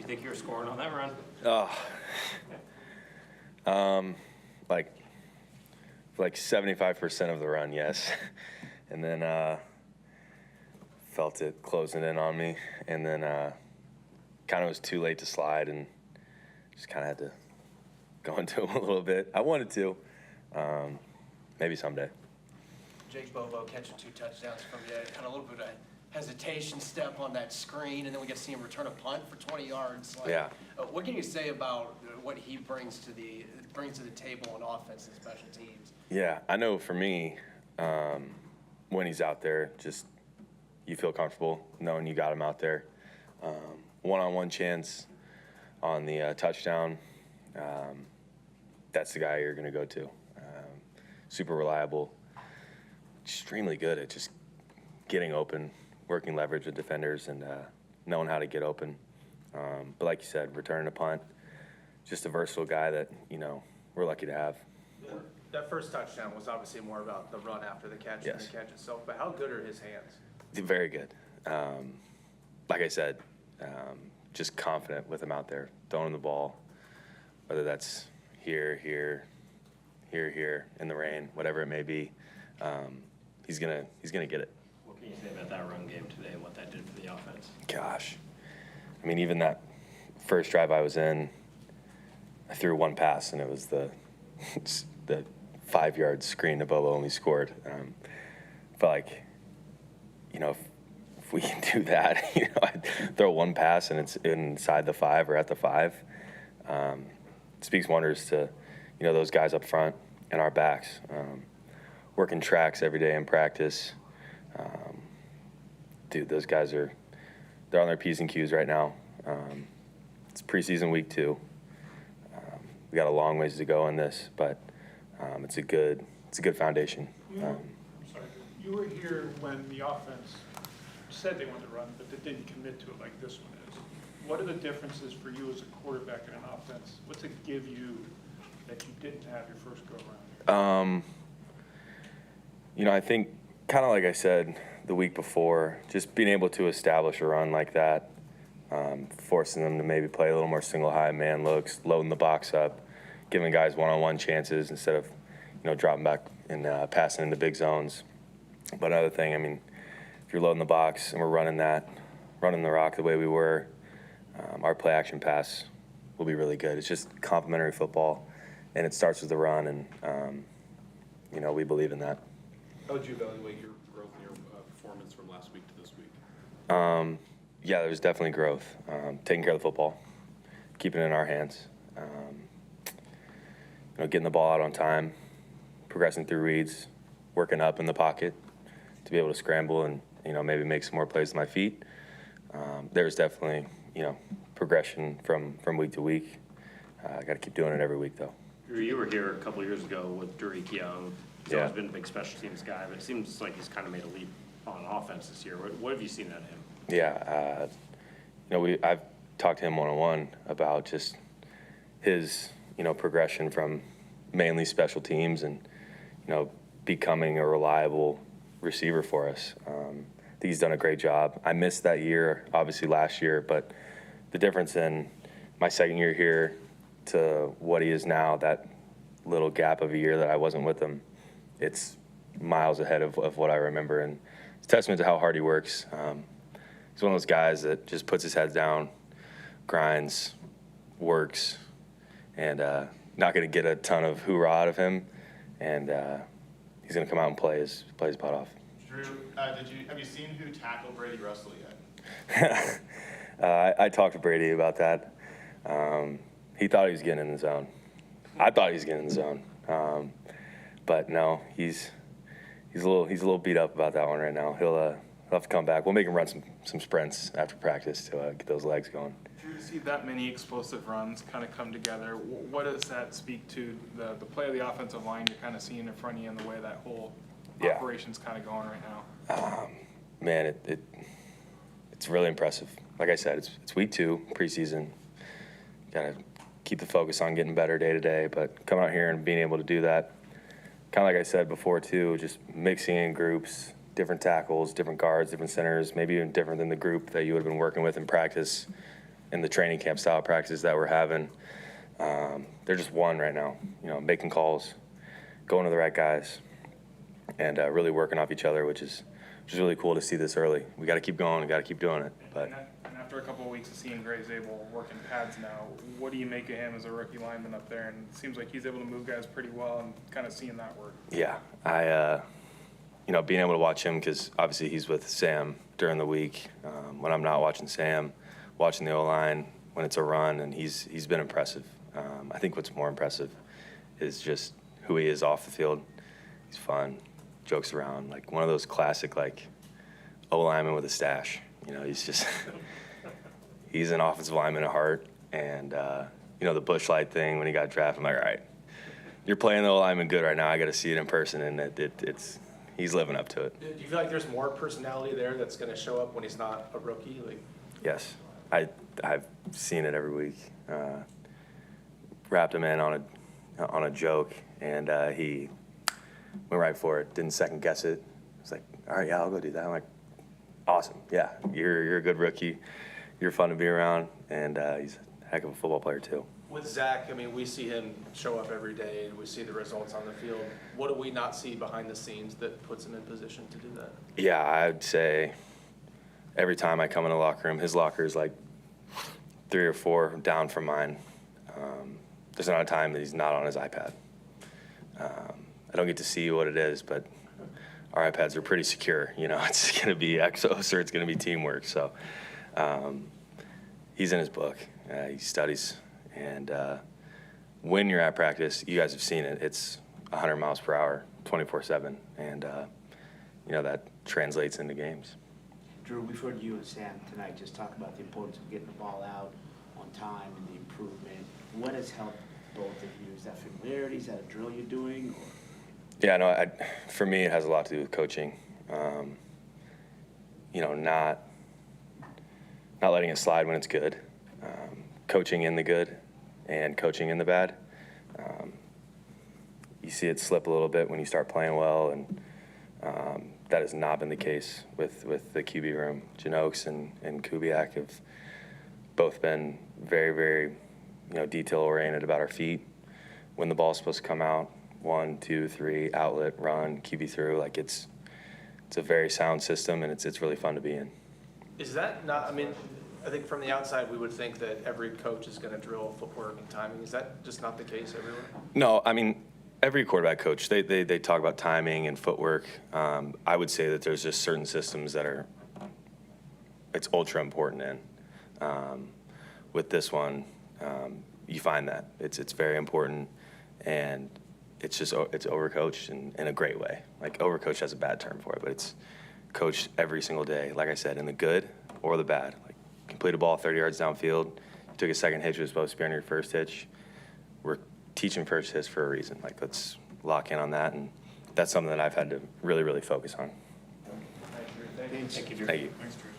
think you were scoring on that run? Like 75% of the run, yes. And then felt it closing in on me. And then kind of was too late to slide and just kind of had to go into him a little bit. I wanted to. Maybe someday. Jake Bobo catching 2 touchdowns from you, kind of a little bit of hesitation step on that screen, and then we get to see him return a punt for 20 yards. Yeah. What can you say about what he brings to the table on offense and special teams? Yeah, I know for me, when he's out there, just you feel comfortable knowing you got him out there. One-on-one chance on the touchdown, that's the guy you're going to go to. Super reliable, extremely good at just getting open, working leverage with defenders, and knowing how to get open. But like you said, returning a punt, just a versatile guy that, we're lucky to have. That first touchdown was obviously more about the run after the catch than the catch itself, but how good are his hands? Very good. Like I said, just confident with him out there, throwing the ball, whether that's here, in the rain, whatever it may be. He's gonna get it. What can you say about that run game today and what that did for the offense? Gosh, I mean, even that first drive I was in, I threw one pass and it was the 5-yard screen to Bobo and we scored. Felt like, if we can do that, I'd throw one pass and it's inside the 5 or at the 5. It speaks wonders to, those guys up front and our backs. Working tracks every day in practice. Dude, those guys they're on their P's and Q's right now. It's preseason week 2. We got a long ways to go in this, but it's a good foundation. You were here when the offense said they wanted to run, but they didn't commit to it like this one is. What are the differences for you as a quarterback in an offense? What's it give you that you didn't have your first go around here? I think kind of like I said the week before, just being able to establish a run like that, forcing them to maybe play a little more single high man looks, loading the box up, giving guys one-on-one chances instead of, dropping back and passing into big zones. But another thing, I mean, if you're loading the box and we're running the rock the way we were, our play action pass will be really good. It's just complementary football, and it starts with the run, and we believe in that. How would you evaluate your growth in your performance from last week to this week? Yeah, there's definitely growth. Taking care of the football, keeping it in our hands, getting the ball out on time, progressing through reads, working up in the pocket to be able to scramble and maybe make some more plays with my feet. There's definitely progression from week to week. I got to keep doing it every week though. You were here a couple years ago with Derek Young. He's always been a big special teams guy, but it seems like he's kind of made a leap on offense this year. What have you seen out of him? Yeah, I've talked to him one-on-one about just his, progression from mainly special teams and, becoming a reliable receiver for us. I think he's done a great job. I missed that year, obviously last year, but the difference in my second year here to what he is now, that little gap of a year that I wasn't with him, it's miles ahead of what I remember. And it's a testament to how hard he works. He's one of those guys that just puts his head down, grinds, works, and not going to get a ton of hoorah out of him. And he's going to come out and play his butt off. Drew, have you seen who tackled Brady Russell yet? I talked to Brady about that. He thought he was getting in the zone. I thought he was getting in the zone. But no, he's a little beat up about that one right now. He'll have to come back. We'll make him run some sprints after practice to get those legs going. Drew, to see that many explosive runs kind of come together, what does that speak to the play of the offensive line you're kind of seeing in front of you and the way that whole operation's kind of going right now? Man, it's really impressive. Like I said, it's week 2, preseason. Got to keep the focus on getting better day to day, but coming out here and being able to do that, kind of like I said before too, just mixing in groups, different tackles, different guards, different centers, maybe even different than the group that you would have been working with in practice. in the training camp style practices that we're having. They're just one right now, you know, making calls, going to the right guys, and really working off each other, which is really cool to see this early. We got to keep going. We got to keep doing it. But And after a couple of weeks of seeing Grey Zabel working pads now, what do you make of him as a rookie lineman up there? And it seems like he's able to move guys pretty well, and kind of seeing that work. yeah, I you know, being able to watch him, because obviously he's with Sam during the week. When I'm not watching Sam, watching the O-line when it's a run, and he's been impressive. I think what's more impressive is just who he is off the field. He's fun, jokes around, like one of those classic like O-lineman with a stash. You know, he's just he's an offensive lineman at heart. And you know, the Busch Light thing when he got drafted, I'm like, all right, you're playing the O-lineman good right now. I got to see it in person, and it's he's living up to it. Do you feel like there's more personality there that's going to show up when he's not a rookie? Like, Yes, I've seen it every week. Wrapped him in on a joke, and he went right for it. Didn't second guess it. It's like, all right, yeah, I'll go do that. I'm like, awesome. Yeah, you're a good rookie. You're fun to be around, and he's a heck of a football player too. with Zach, I mean, we see him show up every day and we see the results on the field. What do we not see behind the scenes that puts him in position to do that? Yeah, I'd say every time I come in the locker room, his locker is like 3 or 4 down from mine. There's not a time that he's not on his iPad. I don't get to see what it is, but our iPads are pretty secure. You know, it's going to be Exos or it's going to be Teamwork. So he's in his book. He studies. And when you're at practice, you guys have seen it. It's 100 miles per hour, 24/7. And, you know, that translates into games. Drew, we've heard you and Sam tonight just talk about the importance of getting the ball out on time and the improvement. What has helped both of you? Is that familiarity? Is that a drill you're doing? Or? Yeah, no, for me, it has a lot to do with coaching. You know, not letting it slide when it's good. Coaching in the good and coaching in the bad. You see it slip a little bit when you start playing well, and that has not been the case with the QB room. Janocko and Kubiak have both been very, very, detail-oriented about our feet. When the ball's supposed to come out, 1, 2, 3, outlet, run, QB through. Like it's a very sound system, and it's really fun to be in. Is that not, I mean, I think from the outside, we would think that every coach is going to drill footwork and timing. Is that just not the case everywhere? No, I mean, every quarterback coach, they talk about timing and footwork. I would say that there's just certain systems that it's ultra important in. With this one, you find that. It's very important, and it's overcoached in a great way. Like, overcoached has a bad term for it, but it's coached every single day. Like I said, in the good or the bad. Like, complete a ball 30 yards downfield. You took a second hitch, it was supposed to be on your first hitch. We're teaching first hitch for a reason. Like, let's lock in on that, and that's something that I've had to really, really focus on. Thank you. Thank you. Thanks, Drew.